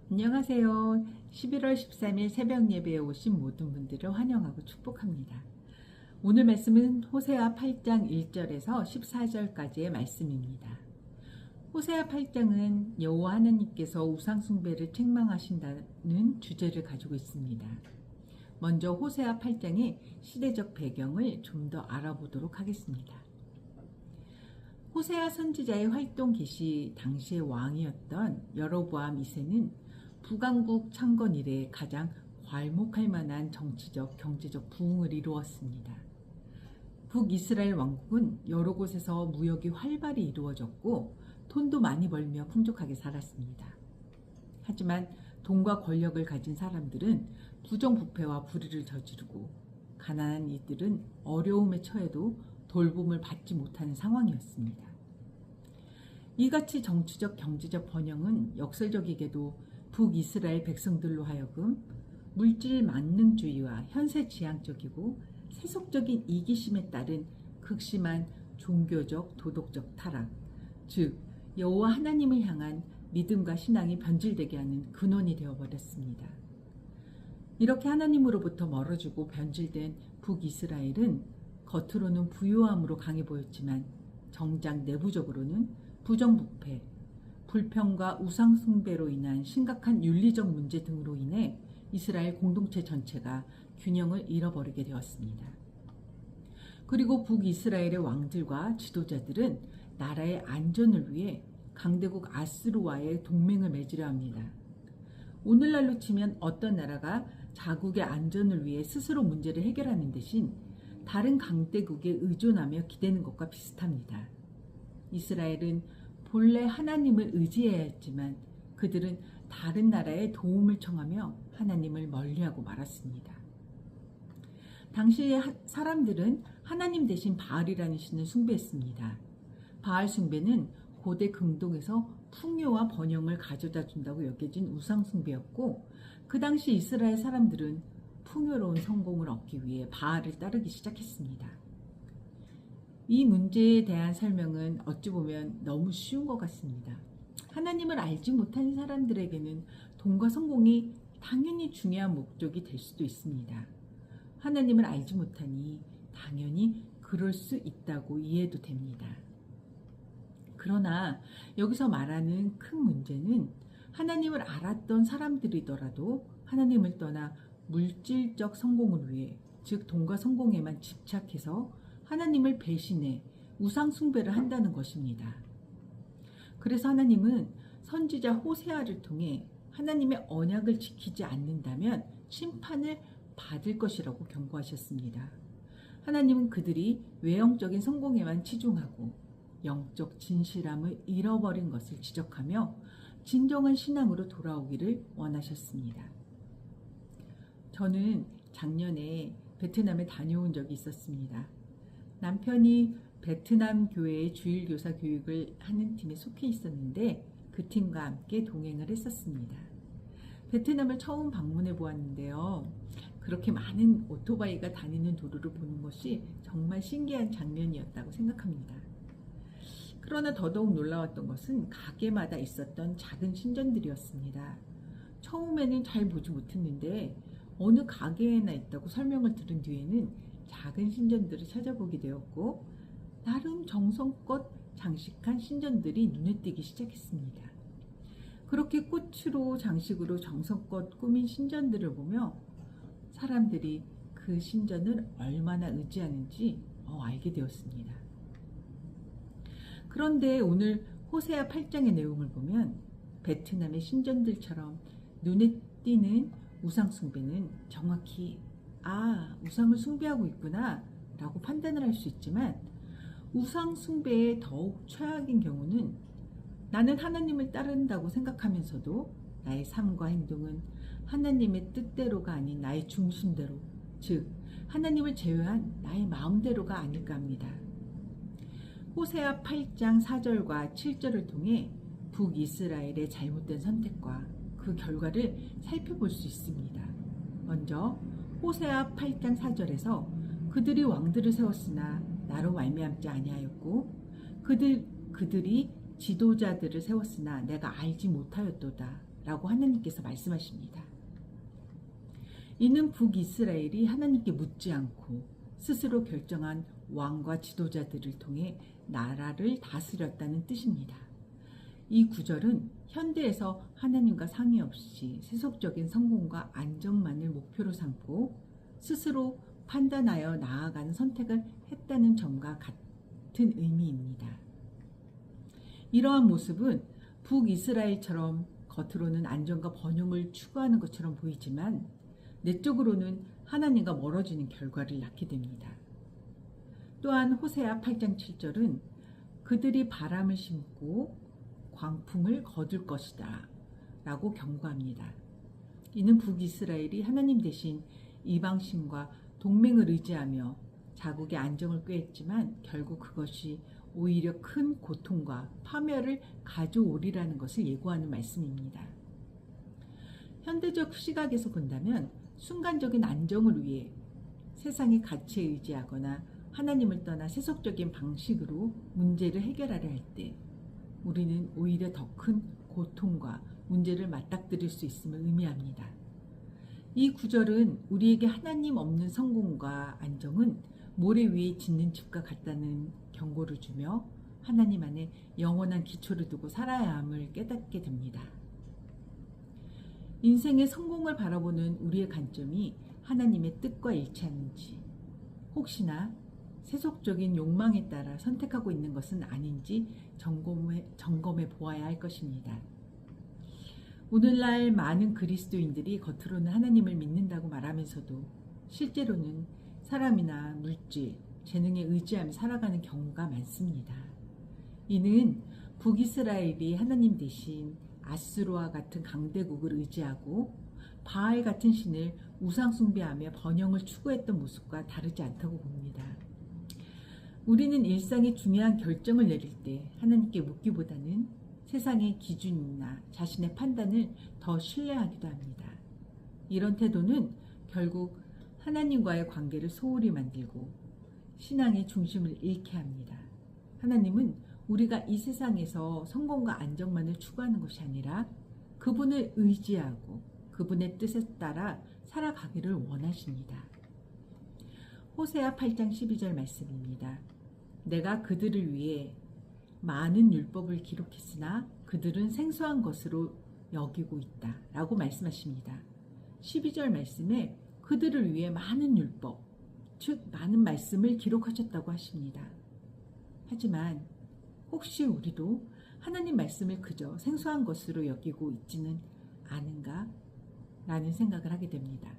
안녕하세요. 11월 13일 새벽 예배에 오신 모든 분들을 환영하고 축복합니다. 오늘 말씀은 호세아 8장 1절에서 14절까지의 말씀입니다. 호세아 8장은 여호와 하나님께서 우상 숭배를 책망하신다는 주제를 가지고 있습니다. 먼저 호세아 8장의 시대적 배경을 좀 더 알아보도록 하겠습니다. 호세아 선지자의 활동 개시 당시의 왕이었던 여로보암 2세는 북왕국 창건 이래 가장 괄목할 만한 정치적, 경제적 부흥을 이루었습니다. 북이스라엘 왕국은 여러 곳에서 무역이 활발히 이루어졌고 돈도 많이 벌며 풍족하게 살았습니다. 하지만 돈과 권력을 가진 사람들은 부정부패와 불의를 저지르고 가난한 이들은 어려움에 처해도 돌봄을 받지 못하는 상황이었습니다. 이같이 정치적 경제적 번영은 역설적이게도 북이스라엘 백성들로 하여금 물질 만능주의와 현세지향적이고 세속적인 이기심에 따른 극심한 종교적 도덕적 타락, 즉 여호와 하나님을 향한 믿음과 신앙이 변질되게 하는 근원이 되어버렸습니다. 이렇게 하나님으로부터 멀어지고 변질된 북이스라엘은 겉으로는 부유함으로 강해 보였지만 정작 내부적으로는 부정부패, 불평과 우상숭배로 인한 심각한 윤리적 문제 등으로 인해 이스라엘 공동체 전체가 균형을 잃어버리게 되었습니다. 그리고 북이스라엘의 왕들과 지도자들은 나라의 안전을 위해 강대국 아스루와의 동맹을 맺으려 합니다. 오늘날로 치면 어떤 나라가 자국의 안전을 위해 스스로 문제를 해결하는 대신 다른 강대국에 의존하며 기대는 것과 비슷합니다. 이스라엘은 본래 하나님을 의지해야 했지만 그들은 다른 나라의 도움을 청하며 하나님을 멀리하고 말았습니다. 당시의 사람들은 하나님 대신 바알이라는 신을 숭배했습니다. 바알 숭배는 고대 긍동에서 풍요와 번영을 가져다 준다고 여겨진 우상 숭배였고 그 당시 이스라엘 사람들은 풍요로운 성공을 얻기 위해 바알을 따르기 시작했습니다. 이 문제에 대한 설명은 어찌 보면 너무 쉬운 것 같습니다. 하나님을 알지 못하는 사람들에게는 돈과 성공이 당연히 중요한 목적이 될 수도 있습니다. 하나님을 알지 못하니 당연히 그럴 수 있다고 이해도 됩니다. 그러나 여기서 말하는 큰 문제는 하나님을 알았던 사람들이더라도 하나님을 떠나 물질적 성공을 위해, 즉 돈과 성공에만 집착해서 하나님을 배신해 우상 숭배를 한다는 것입니다. 그래서 하나님은 선지자 호세아를 통해 하나님의 언약을 지키지 않는다면 심판을 받을 것이라고 경고하셨습니다. 하나님은 그들이 외형적인 성공에만 치중하고 영적 진실함을 잃어버린 것을 지적하며 진정한 신앙으로 돌아오기를 원하셨습니다. 저는 작년에 베트남에 다녀온 적이 있었습니다. 남편이 베트남 교회의 주일교사 교육을 하는 팀에 속해 있었는데 그 팀과 함께 동행을 했었습니다. 베트남을 처음 방문해 보았는데요. 그렇게 많은 오토바이가 다니는 도로를 보는 것이 정말 신기한 장면이었다고 생각합니다. 그러나 더더욱 놀라웠던 것은 가게마다 있었던 작은 신전들이었습니다. 처음에는 잘 보지 못했는데 어느 가게에나 있다고 설명을 들은 뒤에는 작은 신전들을 찾아보게 되었고 나름 정성껏 장식한 신전들이 눈에 띄기 시작했습니다. 그렇게 꽃으로 장식으로 정성껏 꾸민 신전들을 보며 사람들이 그 신전을 얼마나 의지하는지 알게 되었습니다. 그런데 오늘 호세아 8장의 내용을 보면 베트남의 신전들처럼 눈에 띄는 우상 숭배는 정확히 우상을 숭배하고 있구나 라고 판단을 할 수 있지만 우상 숭배의 더욱 최악인 경우는 나는 하나님을 따른다고 생각하면서도 나의 삶과 행동은 하나님의 뜻대로가 아닌 나의 중심대로, 즉 하나님을 제외한 나의 마음대로가 아닐까 합니다. 호세아 8장 4절과 7절을 통해 북이스라엘의 잘못된 선택과 그 결과를 살펴볼 수 있습니다. 먼저 호세아 8장 4절에서 그들이 왕들을 세웠으나 나로 말미암지 아니하였고 그들이 지도자들을 세웠으나 내가 알지 못하였도다 라고 하나님께서 말씀하십니다. 이는 북이스라엘이 하나님께 묻지 않고 스스로 결정한 왕과 지도자들을 통해 나라를 다스렸다는 뜻입니다. 이 구절은 현대에서 하나님과 상의 없이 세속적인 성공과 안정만을 목표로 삼고 스스로 판단하여 나아가는 선택을 했다는 점과 같은 의미입니다. 이러한 모습은 북이스라엘처럼 겉으로는 안정과 번영을 추구하는 것처럼 보이지만 내적으로는 하나님과 멀어지는 결과를 낳게 됩니다. 또한 호세아 8장 7절은 그들이 바람을 심고 광풍을 거둘 것이다 라고 경고합니다. 이는 북이스라엘이 하나님 대신 이방신과 동맹을 의지하며 자국의 안정을 꾀했지만 결국 그것이 오히려 큰 고통과 파멸을 가져오리라는 것을 예고하는 말씀입니다. 현대적 시각에서 본다면 순간적인 안정을 위해 세상의 가치에 의지하거나 하나님을 떠나 세속적인 방식으로 문제를 해결하려 할 때 우리는 오히려 더 큰 고통과 문제를 맞닥뜨릴 수 있음을 의미합니다. 이 구절은 우리에게 하나님 없는 성공과 안정은 모래 위에 짓는 집과 같다는 경고를 주며 하나님 안에 영원한 기초를 두고 살아야 함을 깨닫게 됩니다. 인생의 성공을 바라보는 우리의 관점이 하나님의 뜻과 일치하는지, 혹시나 세속적인 욕망에 따라 선택하고 있는 것은 아닌지 점검해 보아야 할 것입니다. 오늘날 많은 그리스도인들이 겉으로는 하나님을 믿는다고 말하면서도 실제로는 사람이나 물질, 재능에 의지하며 살아가는 경우가 많습니다. 이는 북이스라엘이 하나님 대신 아수르와 같은 강대국을 의지하고 바알 같은 신을 우상 숭배하며 번영을 추구했던 모습과 다르지 않다고 봅니다. 우리는 일상의 중요한 결정을 내릴 때 하나님께 묻기보다는 세상의 기준이나 자신의 판단을 더 신뢰하기도 합니다. 이런 태도는 결국 하나님과의 관계를 소홀히 만들고 신앙의 중심을 잃게 합니다. 하나님은 우리가 이 세상에서 성공과 안정만을 추구하는 것이 아니라 그분을 의지하고 그분의 뜻에 따라 살아가기를 원하십니다. 호세아 8장 12절 말씀입니다. 내가 그들을 위해 많은 율법을 기록했으나 그들은 생소한 것으로 여기고 있다 라고 말씀하십니다. 12절 말씀에 그들을 위해 많은 율법, 즉 많은 말씀을 기록하셨다고 하십니다. 하지만 혹시 우리도 하나님 말씀을 그저 생소한 것으로 여기고 있지는 않은가? 라는 생각을 하게 됩니다.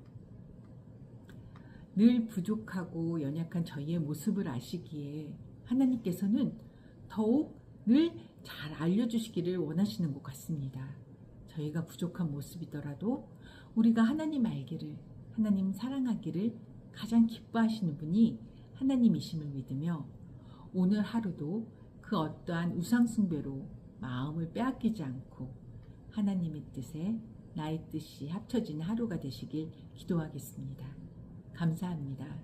늘 부족하고 연약한 저희의 모습을 아시기에 하나님께서는 더욱 늘 잘 알려주시기를 원하시는 것 같습니다. 저희가 부족한 모습이더라도 우리가 하나님 알기를, 하나님 사랑하기를 가장 기뻐하시는 분이 하나님이심을 믿으며 오늘 하루도 그 어떠한 우상숭배로 마음을 빼앗기지 않고 하나님의 뜻에 나의 뜻이 합쳐진 하루가 되시길 기도하겠습니다. 감사합니다.